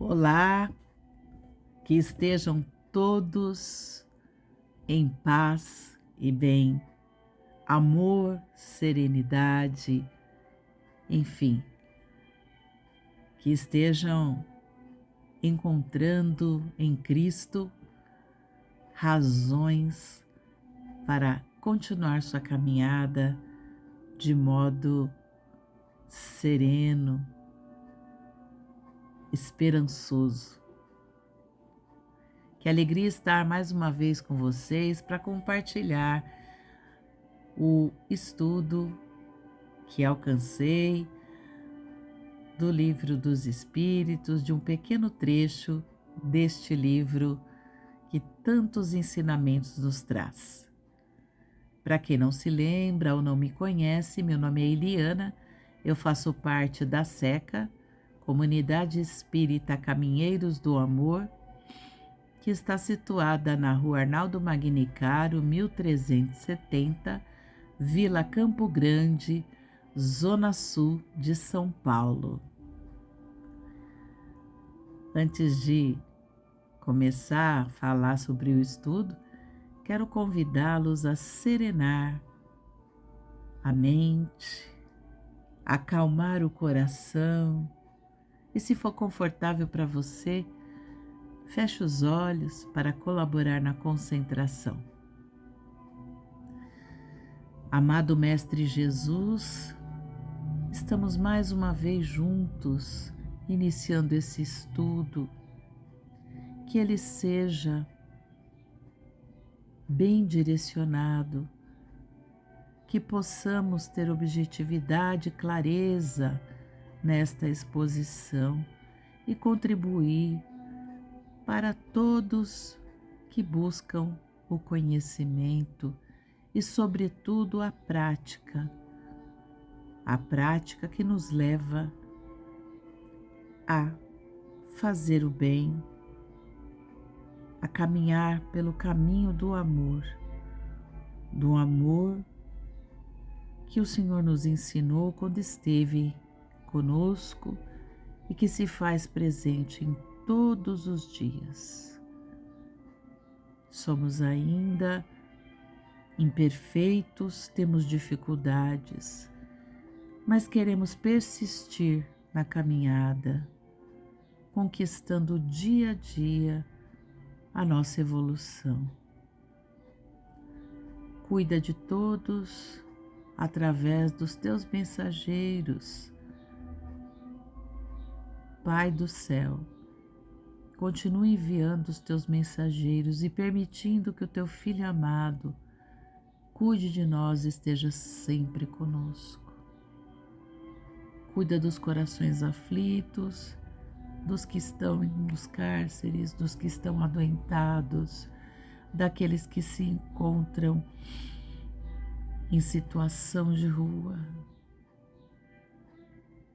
Olá, que estejam todos em paz e bem, amor, serenidade, enfim, que estejam encontrando em Cristo razões para continuar sua caminhada de modo sereno, esperançoso. Que alegria estar mais uma vez com vocês para compartilhar o estudo que alcancei do Livro dos Espíritos, de um pequeno trecho deste livro que tantos ensinamentos nos traz. Para quem não se lembra ou não me conhece, meu nome é Eliana, eu faço parte da SECA, Comunidade Espírita Caminheiros do Amor, que está situada na Rua Arnaldo Magnicaro, 1370, Vila Campo Grande, Zona Sul de São Paulo. Antes de começar a falar sobre o estudo, quero convidá-los a serenar a mente, acalmar o coração e, se for confortável para você, feche os olhos para colaborar na concentração. Amado Mestre Jesus, estamos mais uma vez juntos, iniciando esse estudo. Que ele seja bem direcionado, que possamos ter objetividade e clareza nesta exposição e contribuir para todos que buscam o conhecimento e, sobretudo, a prática que nos leva a fazer o bem, a caminhar pelo caminho do amor que o Senhor nos ensinou quando esteve conosco e que se faz presente em todos os dias. Somos ainda imperfeitos, temos dificuldades, mas queremos persistir na caminhada, conquistando dia a dia a nossa evolução. Cuida de todos através dos teus mensageiros. Pai do céu, continue enviando os teus mensageiros e permitindo que o teu Filho amado cuide de nós e esteja sempre conosco. Cuida dos corações aflitos, dos que estão nos cárceres, dos que estão adoentados, daqueles que se encontram em situação de rua.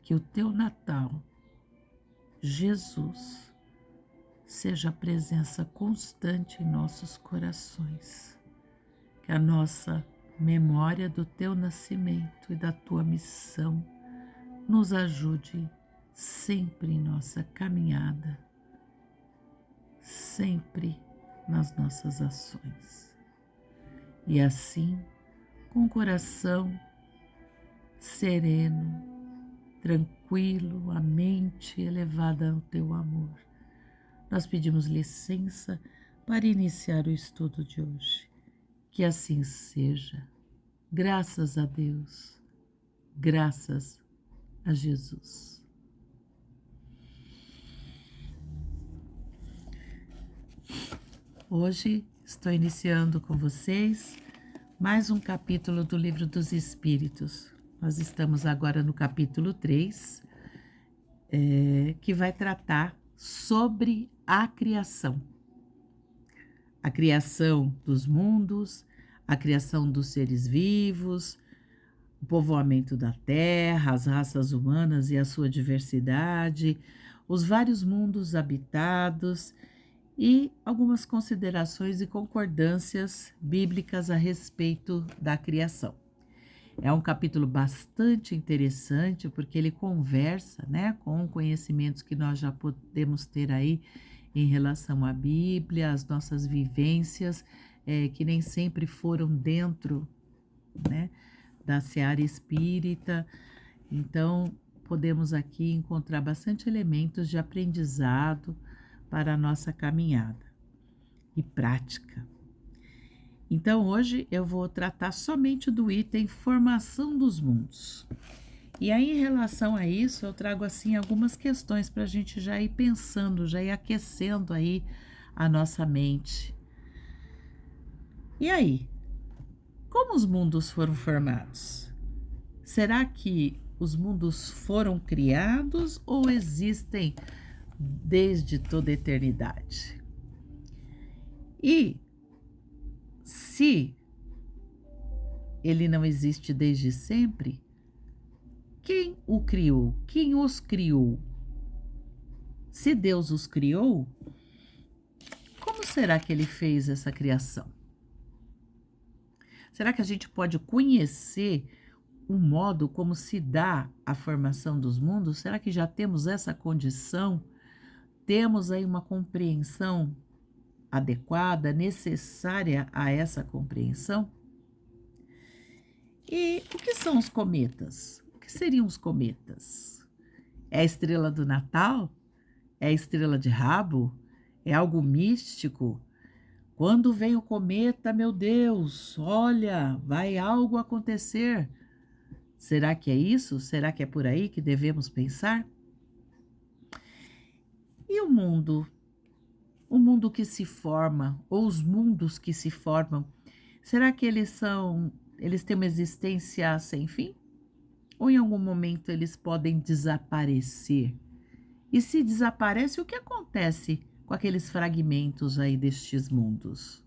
Que o teu Natal, Jesus, seja a presença constante em nossos corações. Que a nossa memória do teu nascimento e da tua missão nos ajude sempre em nossa caminhada, sempre nas nossas ações. E assim, com o coração sereno, tranquilo, a mente elevada ao teu amor, nós pedimos licença para iniciar o estudo de hoje. Que assim seja. Graças a Deus, graças a Jesus. Hoje estou iniciando com vocês mais um capítulo do Livro dos Espíritos. Nós estamos agora no capítulo 3, que vai tratar sobre a criação. A criação dos mundos, a criação dos seres vivos, o povoamento da Terra, as raças humanas e a sua diversidade, os vários mundos habitados e algumas considerações e concordâncias bíblicas a respeito da criação. É um capítulo bastante interessante, porque ele conversa, né, com conhecimentos que nós já podemos ter aí em relação à Bíblia, as nossas vivências, que nem sempre foram dentro, né, da seara espírita. Então, podemos aqui encontrar bastante elementos de aprendizado para a nossa caminhada e prática. Então, hoje eu vou tratar somente do item formação dos mundos. E aí, em relação a isso, eu trago assim algumas questões para a gente já ir pensando, já ir aquecendo aí a nossa mente. E aí, como os mundos foram formados? Será que os mundos foram criados ou existem desde toda a eternidade? E se ele não existe desde sempre, quem o criou? Quem os criou? Se Deus os criou, como será que ele fez essa criação? Será que a gente pode conhecer o modo como se dá a formação dos mundos? Será que já temos essa condição? Temos aí uma compreensão adequada, necessária a essa compreensão? E o que são os cometas? O que seriam os cometas? É a estrela do Natal? É a estrela de rabo? É algo místico? Quando vem o cometa, meu Deus, olha, vai algo acontecer. Será que é isso? Será que é por aí que devemos pensar? E o mundo? O mundo que se forma, ou os mundos que se formam, será que eles têm uma existência sem fim? Ou em algum momento eles podem desaparecer? E se desaparece, o que acontece com aqueles fragmentos aí destes mundos?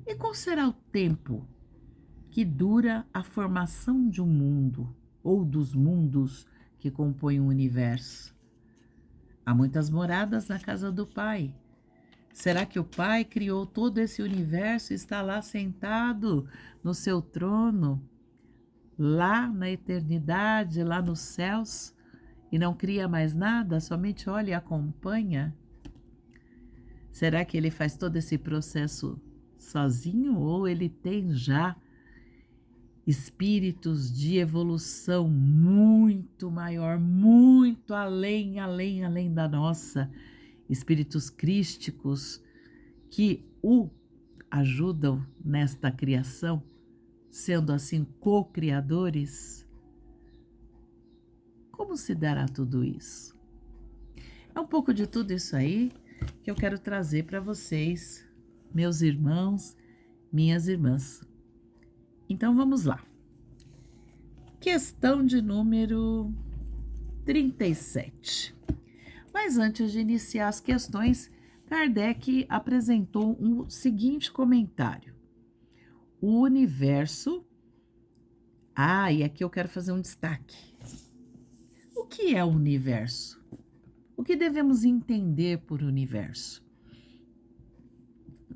E qual será o tempo que dura a formação de um mundo, ou dos mundos que compõem o universo? Há muitas moradas na casa do Pai. Será que o Pai criou todo esse universo e está lá sentado no seu trono, lá na eternidade, lá nos céus, e não cria mais nada, somente olha e acompanha? Será que ele faz todo esse processo sozinho ou ele tem já espíritos de evolução muito maior, muito além, além da nossa, espíritos crísticos que o ajudam nesta criação, sendo assim co-criadores? Como se dará tudo isso? É um pouco de tudo isso aí que eu quero trazer para vocês, meus irmãos, minhas irmãs. Então vamos lá. Questão de número 37. Mas antes de iniciar as questões, Kardec apresentou um seguinte comentário. O universo... e aqui eu quero fazer um destaque. O que é o universo? O que devemos entender por universo?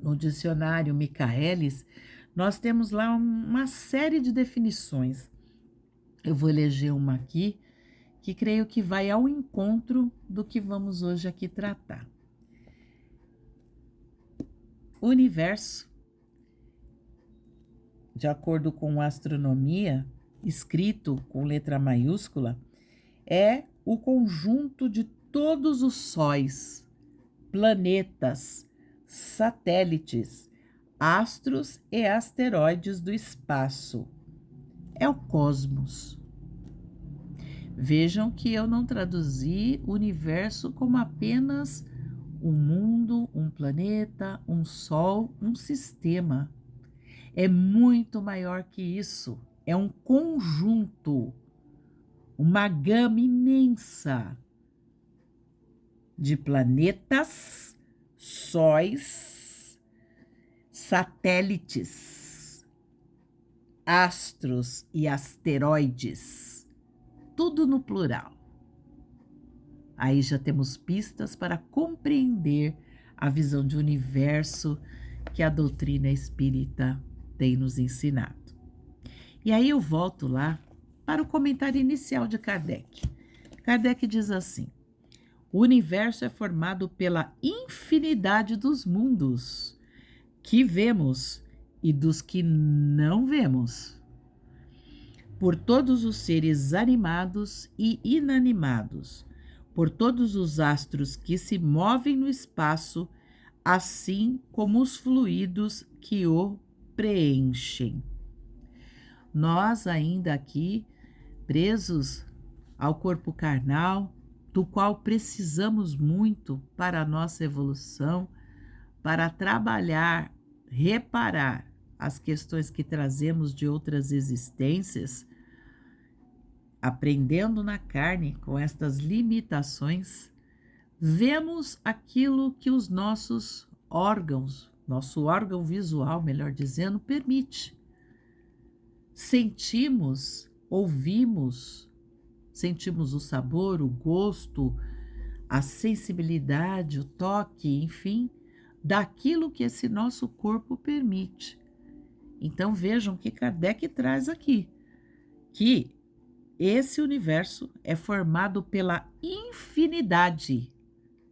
No dicionário Michaelis, nós temos lá uma série de definições. Eu vou eleger uma aqui, que creio que vai ao encontro do que vamos hoje aqui tratar. O universo, de acordo com a astronomia, escrito com letra maiúscula, é o conjunto de todos os sóis, planetas, satélites, astros e asteroides do espaço. É o cosmos. Vejam que eu não traduzi o universo como apenas um mundo, um planeta, um sol, um sistema. É muito maior que isso. É um conjunto, uma gama imensa de planetas, sóis, satélites, astros e asteroides, tudo no plural. Aí já temos pistas para compreender a visão de universo que a doutrina espírita tem nos ensinado. E aí eu volto lá para o comentário inicial de Kardec. Kardec diz assim: o universo é formado pela infinidade dos mundos que vemos e dos que não vemos, por todos os seres animados e inanimados, por todos os astros que se movem no espaço, assim como os fluidos que o preenchem. Nós ainda aqui, presos ao corpo carnal, do qual precisamos muito para a nossa evolução, para trabalhar, reparar as questões que trazemos de outras existências, aprendendo na carne com estas limitações, vemos aquilo que os nossos órgãos, nosso órgão visual, melhor dizendo, permite. Sentimos, ouvimos, sentimos o sabor, o gosto, a sensibilidade, o toque, enfim, daquilo que esse nosso corpo permite. Então vejam que Kardec traz aqui, que esse universo é formado pela infinidade,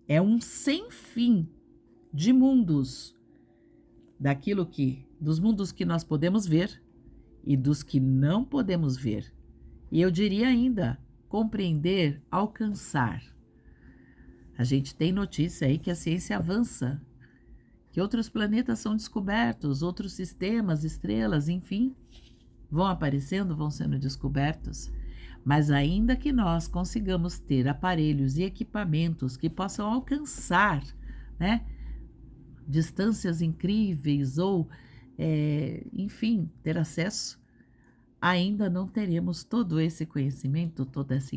é um sem fim de mundos, dos mundos que nós podemos ver e dos que não podemos ver. E eu diria ainda, compreender, alcançar. A gente tem notícia aí que a ciência avança, que outros planetas são descobertos, outros sistemas, estrelas, enfim, vão aparecendo, vão sendo descobertos. Mas ainda que nós consigamos ter aparelhos e equipamentos que possam alcançar, né, distâncias incríveis ou, enfim, ter acesso, ainda não teremos todo esse conhecimento, toda essa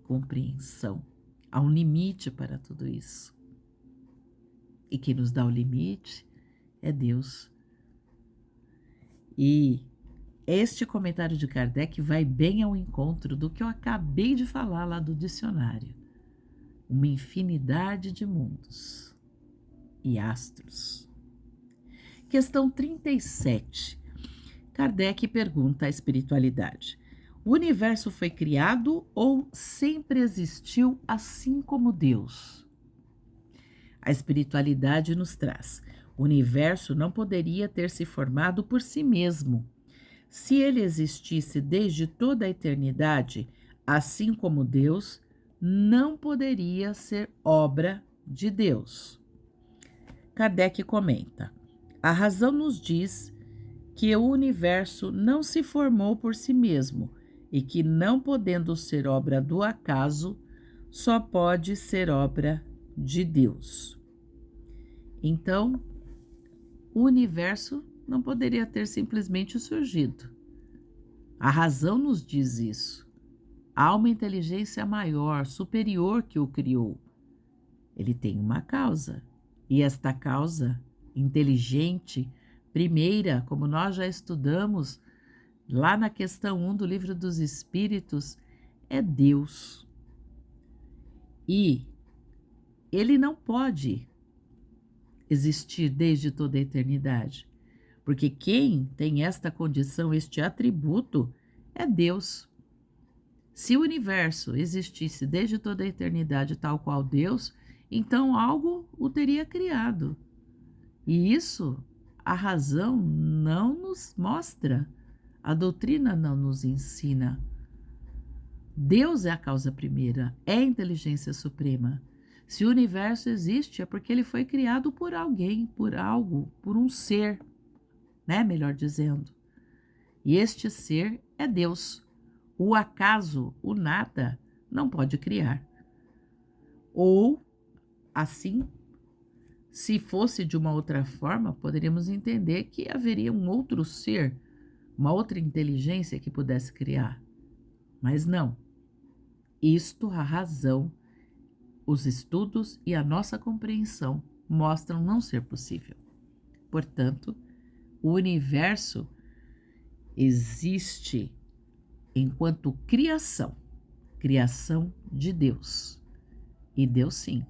compreensão. Há um limite para tudo isso. E quem nos dá o limite é Deus. E este comentário de Kardec vai bem ao encontro do que eu acabei de falar lá do dicionário. Uma infinidade de mundos e astros. Questão 37. Kardec pergunta à espiritualidade: o universo foi criado ou sempre existiu assim como Deus? A espiritualidade nos traz: o universo não poderia ter se formado por si mesmo. Se ele existisse desde toda a eternidade, assim como Deus, não poderia ser obra de Deus. Kardec comenta: a razão nos diz que o universo não se formou por si mesmo e que, não podendo ser obra do acaso, só pode ser obra de Deus. Então, o universo não poderia ter simplesmente surgido. A razão nos diz isso. Há uma inteligência maior, superior que o criou. Ele tem uma causa. E esta causa, inteligente, primeira, como nós já estudamos lá na questão 1 do Livro dos Espíritos, é Deus. E ele não pode existir desde toda a eternidade, porque quem tem esta condição, este atributo, é Deus. Se o universo existisse desde toda a eternidade tal qual Deus, então algo o teria criado. E isso a razão não nos mostra, a doutrina não nos ensina. Deus é a causa primeira, é a inteligência suprema. Se o universo existe, é porque ele foi criado por alguém, por algo, por um ser, né? Melhor dizendo. E este ser é Deus. O acaso, o nada, não pode criar. Ou, assim, se fosse de uma outra forma, poderíamos entender que haveria um outro ser, uma outra inteligência que pudesse criar. Mas não. Isto, a razão, os estudos e a nossa compreensão mostram não ser possível. Portanto, o universo existe enquanto criação de Deus. E Deus, sim,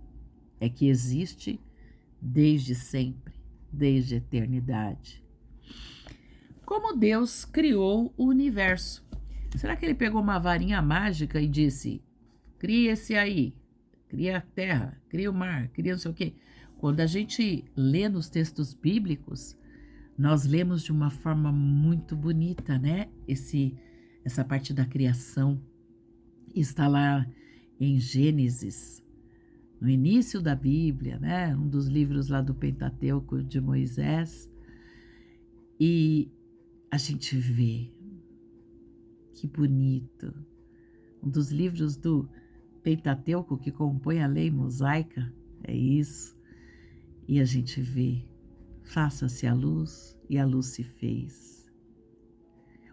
é que existe desde sempre, desde a eternidade. como Deus criou o universo. Será que ele pegou uma varinha mágica e disse: cria esse aí, cria a terra, cria o mar, cria não sei o quê? Quando a gente lê nos textos bíblicos, nós lemos de uma forma muito bonita, né? Essa parte da criação está lá em Gênesis, no início da Bíblia, né? Um dos livros lá do Pentateuco de Moisés. E a gente vê, que bonito, um dos livros do Pentateuco que compõe a lei mosaica, é isso. E a gente vê, faça-se a luz, e a luz se fez.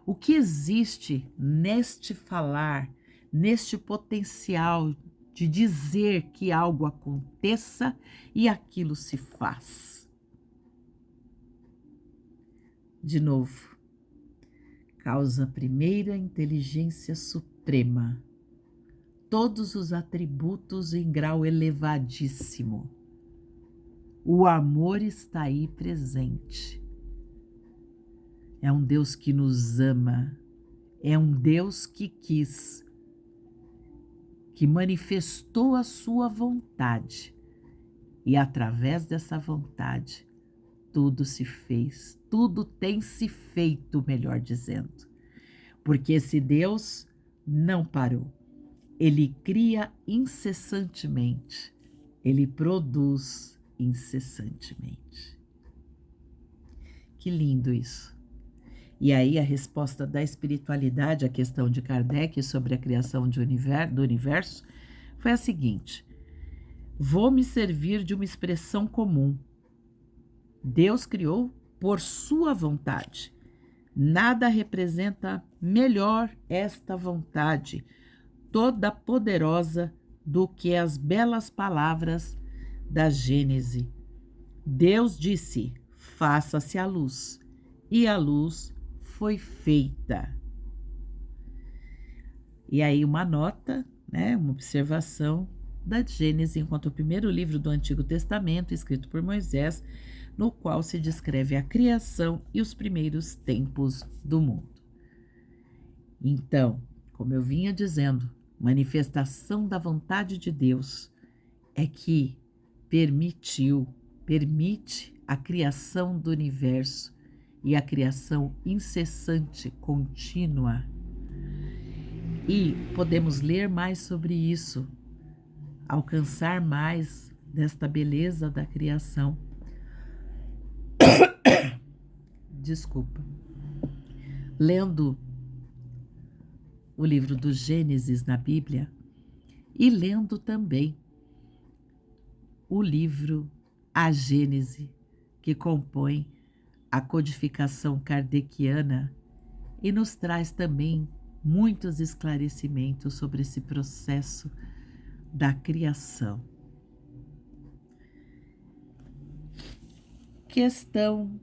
O que existe neste falar, neste potencial de dizer que algo aconteça e aquilo se faz? De novo, causa primeira inteligência suprema, todos os atributos em grau elevadíssimo. O amor está aí presente. É um Deus que nos ama, é um Deus que quis, que manifestou a sua vontade. E através dessa vontade, tudo se fez, tudo tem se feito, melhor dizendo. Porque esse Deus não parou. Ele cria incessantemente, ele produz incessantemente. Que lindo isso. E aí a resposta da espiritualidade à questão de Kardec sobre a criação do universo foi a seguinte: vou me servir de uma expressão comum. Deus criou por sua vontade. Nada representa melhor esta vontade, toda poderosa, do que as belas palavras da Gênese. Deus disse: faça-se a luz, e a luz foi feita. E aí uma nota, né, uma observação da Gênese, enquanto o primeiro livro do Antigo Testamento, escrito por Moisés, no qual se descreve a criação e os primeiros tempos do mundo. Então, como eu vinha dizendo, manifestação da vontade de Deus é que permite a criação do universo e a criação incessante, contínua. E podemos ler mais sobre isso, alcançar mais desta beleza da criação. Desculpa. Lendo o livro do Gênesis na Bíblia e lendo também o livro A Gênese, que compõe a codificação kardeciana e nos traz também muitos esclarecimentos sobre esse processo da criação. Questão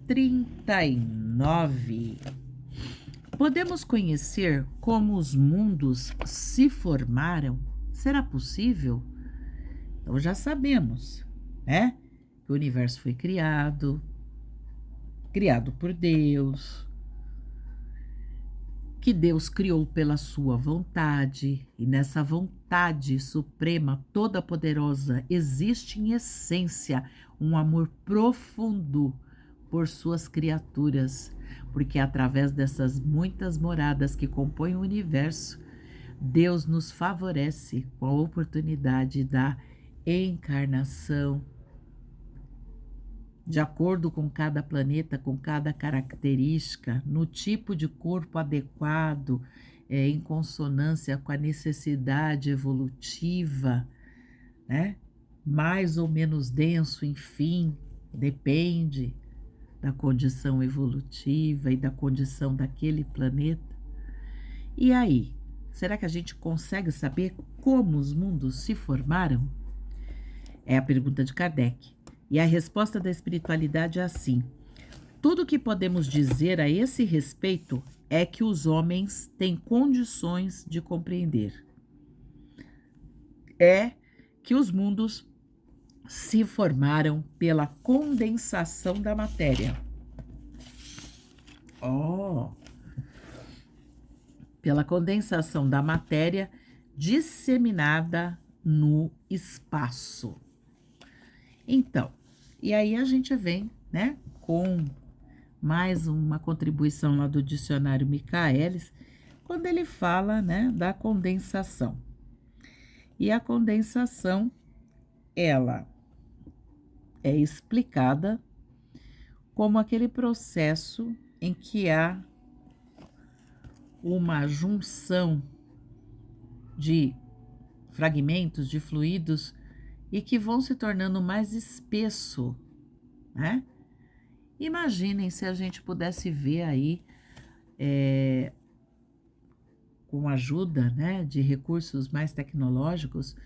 39. Podemos conhecer como os mundos se formaram? Será possível? Então já sabemos, né? Que o universo foi criado por Deus, que Deus criou pela sua vontade, e nessa vontade suprema, toda poderosa, existe em essência um amor profundo por suas criaturas, porque através dessas muitas moradas que compõem o universo, Deus nos favorece com a oportunidade da encarnação, de acordo com cada planeta, com cada característica, no tipo de corpo adequado, em consonância com a necessidade evolutiva, né? Mais ou menos denso, enfim, depende da condição evolutiva e da condição daquele planeta. E aí, será que a gente consegue saber como os mundos se formaram? É a pergunta de Kardec. E a resposta da espiritualidade é assim: tudo o que podemos dizer a esse respeito é que os homens têm condições de compreender. É que os mundos se formaram pela condensação da matéria. Oh, pela condensação da matéria disseminada no espaço. Então, e aí a gente vem, né, com mais uma contribuição lá do dicionário Michaelis, quando ele fala, né, da condensação. E a condensação, ela é explicada como aquele processo em que há uma junção de fragmentos de fluidos e que vão se tornando mais espesso, né? Imaginem se a gente pudesse ver aí, com a ajuda, né, de recursos mais tecnológicos,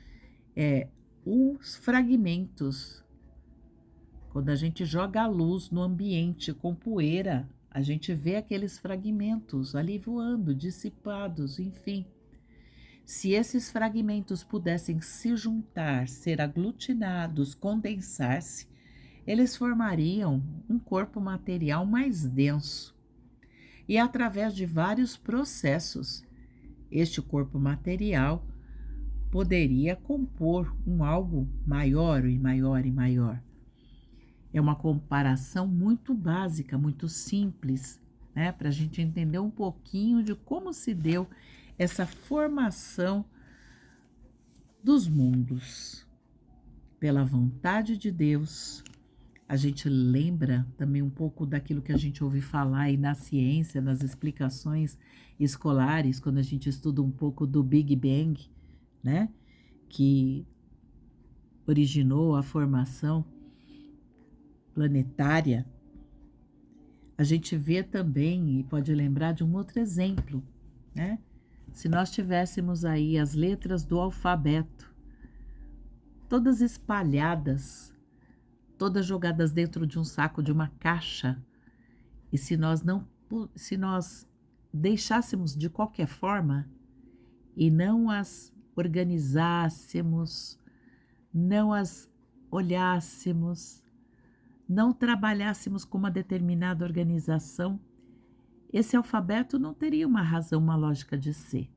os fragmentos. Quando a gente joga a luz no ambiente com poeira, a gente vê aqueles fragmentos ali voando, dissipados, enfim. Se esses fragmentos pudessem se juntar, ser aglutinados, condensar-se, eles formariam um corpo material mais denso. E através de vários processos, este corpo material poderia compor um algo maior e maior e maior. É uma comparação muito básica, muito simples, né? Para a gente entender um pouquinho de como se deu essa formação dos mundos. Pela vontade de Deus, a gente lembra também um pouco daquilo que a gente ouve falar aí na ciência, nas explicações escolares, quando a gente estuda um pouco do Big Bang, né? Que originou a formação planetária. A gente vê também e pode lembrar de um outro exemplo, né? Se nós tivéssemos aí as letras do alfabeto, todas espalhadas, todas jogadas dentro de um saco, de uma caixa, e se nós deixássemos de qualquer forma e não as organizássemos, não as olhássemos, não trabalhássemos com uma determinada organização, esse alfabeto não teria uma razão, uma lógica de ser.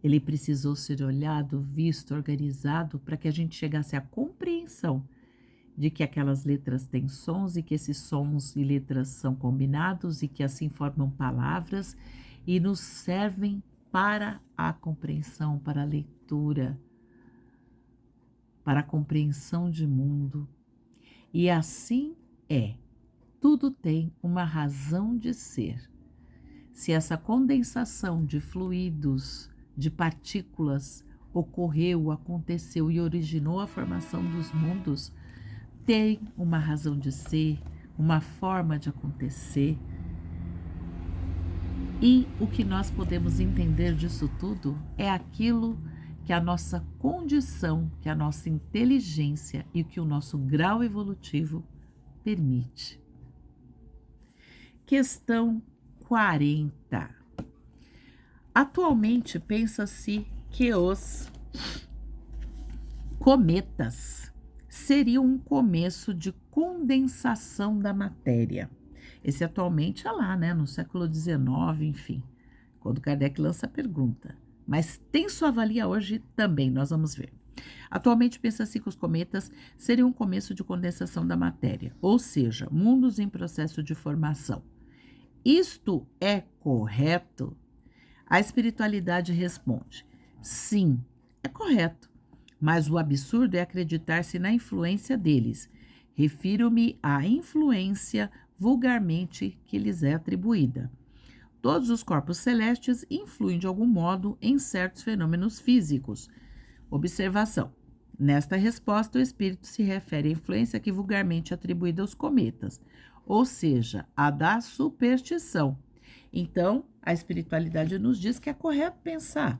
Ele precisou ser olhado, visto, organizado, para que a gente chegasse à compreensão de que aquelas letras têm sons e que esses sons e letras são combinados e que assim formam palavras e nos servem para a compreensão, para a leitura, para a compreensão de mundo. E assim é. Tudo tem uma razão de ser. Se essa condensação de fluidos, de partículas, ocorreu, aconteceu e originou a formação dos mundos, tem uma razão de ser, uma forma de acontecer. E o que nós podemos entender disso tudo é aquilo que a nossa condição, que a nossa inteligência e que o nosso grau evolutivo permite. Questão 40. Atualmente pensa-se que os cometas seriam um começo de condensação da matéria. Esse atualmente é lá, né, no século XIX, enfim, quando Kardec lança a pergunta. Mas tem sua valia hoje também, nós vamos ver. Atualmente pensa-se que os cometas seriam um começo de condensação da matéria, ou seja, mundos em processo de formação. Isto é correto? A espiritualidade responde: sim, é correto, mas o absurdo é acreditar-se na influência deles. Refiro-me à influência vulgarmente que lhes é atribuída. Todos os corpos celestes influem de algum modo em certos fenômenos físicos. Observação: nesta resposta, o espírito se refere à influência que vulgarmente é atribuída aos cometas, ou seja, a da superstição. Então, a espiritualidade nos diz que é correto pensar,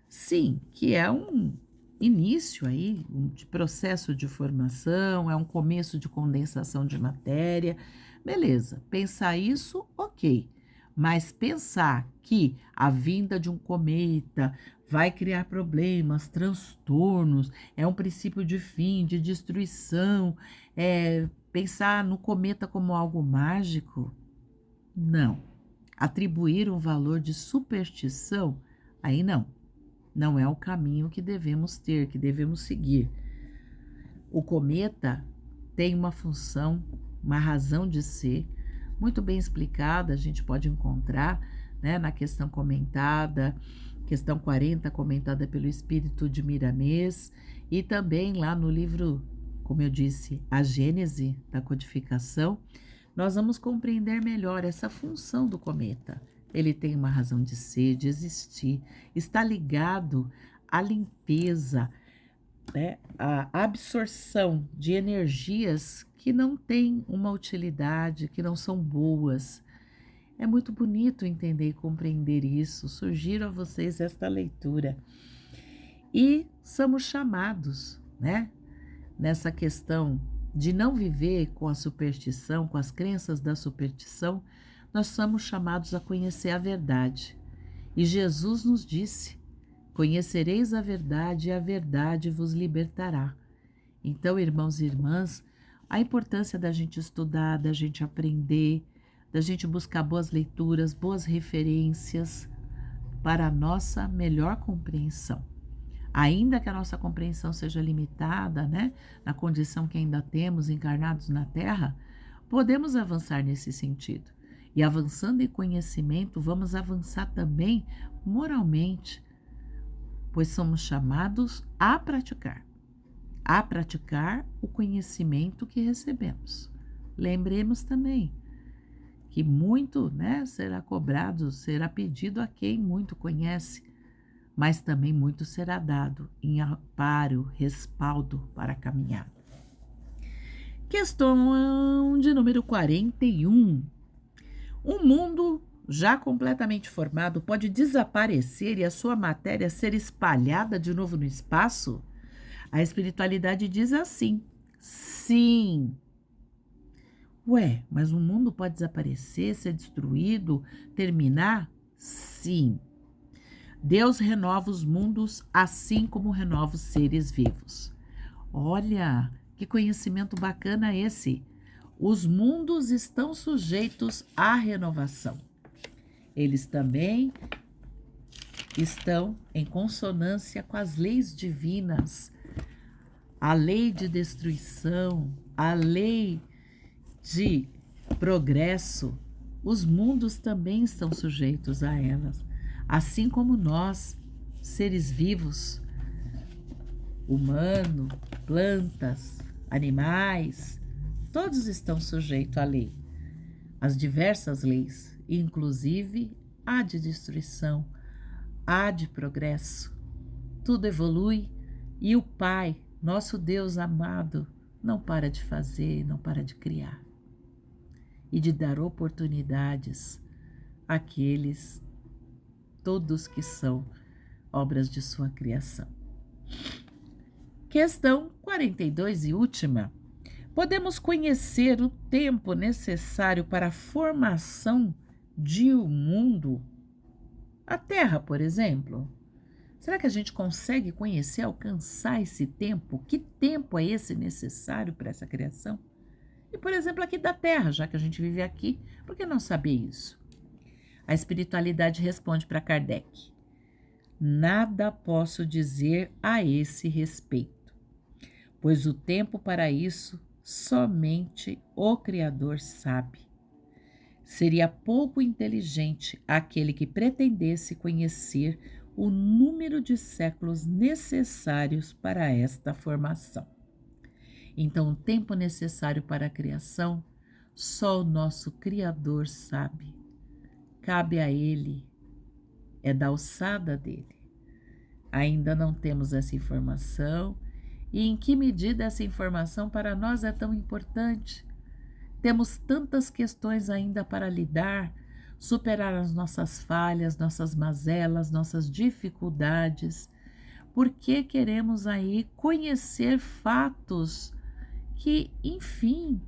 sim, que é um início aí de processo de formação, é um começo de condensação de matéria, beleza, pensar isso, ok, mas pensar que a vinda de um cometa vai criar problemas, transtornos, é um princípio de fim, de destruição, pensar no cometa como algo mágico, Não. Atribuir um valor de superstição, aí não. Não é o caminho que devemos ter, que devemos seguir. O cometa tem uma função, uma razão de ser, muito bem explicada, a gente pode encontrar, né, na questão comentada, questão 40, comentada pelo Espírito de Miramês, e também lá no livro, como eu disse, A Gênese da Codificação, nós vamos compreender melhor essa função do cometa. Ele tem uma razão de ser, de existir, está ligado à limpeza, né, à absorção de energias que não têm uma utilidade, que não são boas. É muito bonito entender e compreender isso. Sugiro a vocês esta leitura. E somos chamados, né, nessa questão de não viver com a superstição, com as crenças da superstição, nós somos chamados a conhecer a verdade. E Jesus nos disse: conhecereis a verdade e a verdade vos libertará. Então, irmãos e irmãs, a importância da gente estudar, da gente aprender, da gente buscar boas leituras, boas referências para a nossa melhor compreensão. Ainda que a nossa compreensão seja limitada, né, na condição que ainda temos encarnados na Terra, podemos avançar nesse sentido. E avançando em conhecimento, vamos avançar também moralmente, pois somos chamados a praticar o conhecimento que recebemos. Lembremos também que muito, né, será cobrado, será pedido a quem muito conhece, mas também muito será dado em amparo, respaldo para a caminhada. Questão de número 41. Um mundo já completamente formado pode desaparecer e a sua matéria ser espalhada de novo no espaço? A espiritualidade diz assim: sim. Ué, mas um mundo pode desaparecer, ser destruído, terminar? Sim. Deus renova os mundos assim como renova os seres vivos. Olha, que conhecimento bacana esse. Os mundos estão sujeitos à renovação. Eles também estão em consonância com as leis divinas, a lei de destruição, a lei de progresso. Os mundos também estão sujeitos a elas, assim como nós, seres vivos, humano, plantas, animais, todos estão sujeitos à lei, às diversas leis, inclusive a de destruição, a de progresso. Tudo evolui e o Pai, nosso Deus amado, não para de fazer, não para de criar e de dar oportunidades àqueles, todos que são obras de sua criação. Questão 42 e última. Podemos conhecer o tempo necessário para a formação de um mundo? A Terra, por exemplo. Será que a gente consegue conhecer, alcançar esse tempo? Que tempo é esse necessário para essa criação? E, por exemplo, aqui da Terra, já que a gente vive aqui, por que não saber isso? A espiritualidade responde para Kardec: nada posso dizer a esse respeito, pois o tempo para isso somente o Criador sabe. Seria pouco inteligente aquele que pretendesse conhecer o número de séculos necessários para esta formação. Então, o tempo necessário para a criação, só o nosso Criador sabe. Cabe a Ele, é da alçada dele. Ainda não temos essa informação, e em que medida essa informação para nós é tão importante? Temos tantas questões ainda para lidar, superar as nossas falhas, nossas mazelas, nossas dificuldades. Por que queremos aí conhecer fatos que, enfim,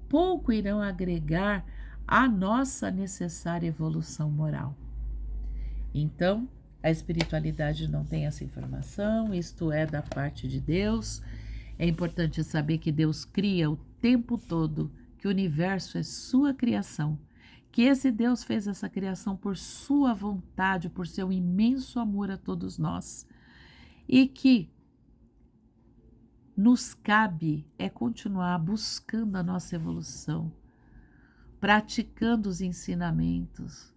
pouco irão agregar à nossa necessária evolução moral? Então, a espiritualidade não tem essa informação, isto é da parte de Deus. É importante saber que Deus cria o tempo todo, que o universo é sua criação, que esse Deus fez essa criação por sua vontade, por seu imenso amor a todos nós, e que nos cabe continuar buscando a nossa evolução, praticando os ensinamentos,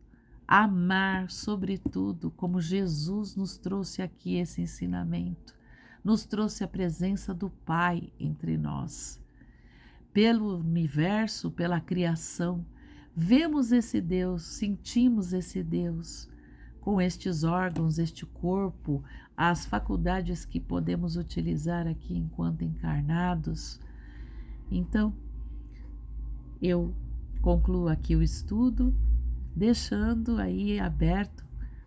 amar sobretudo, como Jesus nos trouxe aqui esse ensinamento, nos trouxe a presença do Pai entre nós. Pelo universo, pela criação, vemos esse Deus, sentimos esse Deus, com estes órgãos, este corpo, as faculdades que podemos utilizar aqui enquanto encarnados. Então, eu concluo aqui o estudo, deixando aí aberto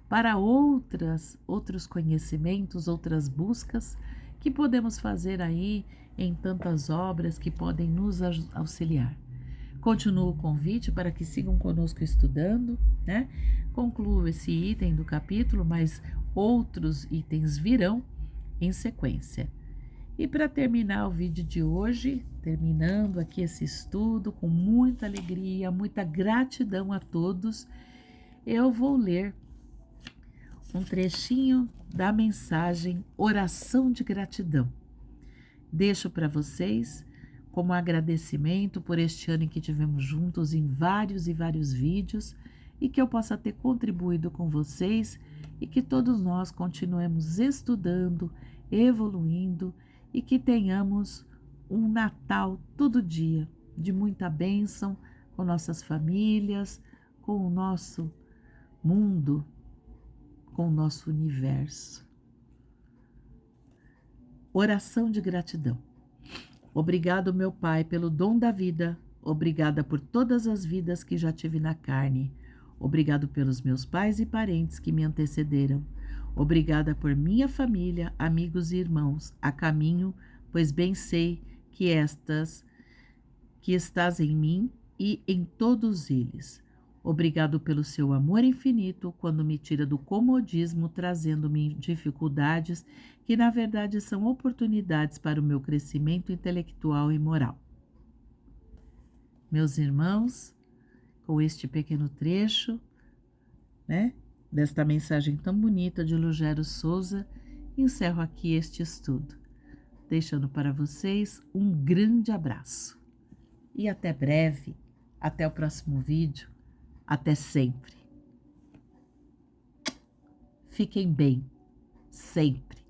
para outros conhecimentos, outras buscas que podemos fazer aí em tantas obras que podem nos auxiliar. Continuo o convite para que sigam conosco estudando, né? Concluo esse item do capítulo, mas outros itens virão em sequência. E para terminar o vídeo de hoje, terminando aqui esse estudo com muita alegria, muita gratidão a todos, eu vou ler um trechinho da mensagem Oração de Gratidão. Deixo para vocês como agradecimento por este ano em que tivemos juntos em vários e vários vídeos e que eu possa ter contribuído com vocês e que todos nós continuemos estudando, evoluindo e que tenhamos um Natal todo dia de muita bênção com nossas famílias, com o nosso mundo, com o nosso universo. Oração de gratidão. Obrigado, meu Pai, pelo dom da vida. Obrigada por todas as vidas que já tive na carne. Obrigado pelos meus pais e parentes que me antecederam. Obrigada por minha família, amigos e irmãos, a caminho, pois bem sei que estás em mim e em todos eles. Obrigado pelo seu amor infinito quando me tira do comodismo, trazendo-me dificuldades que na verdade são oportunidades para o meu crescimento intelectual e moral. Meus irmãos, com este pequeno trecho, desta mensagem tão bonita de Lugero Souza, encerro aqui este estudo, deixando para vocês um grande abraço. E até breve, até o próximo vídeo. Até sempre. Fiquem bem, sempre.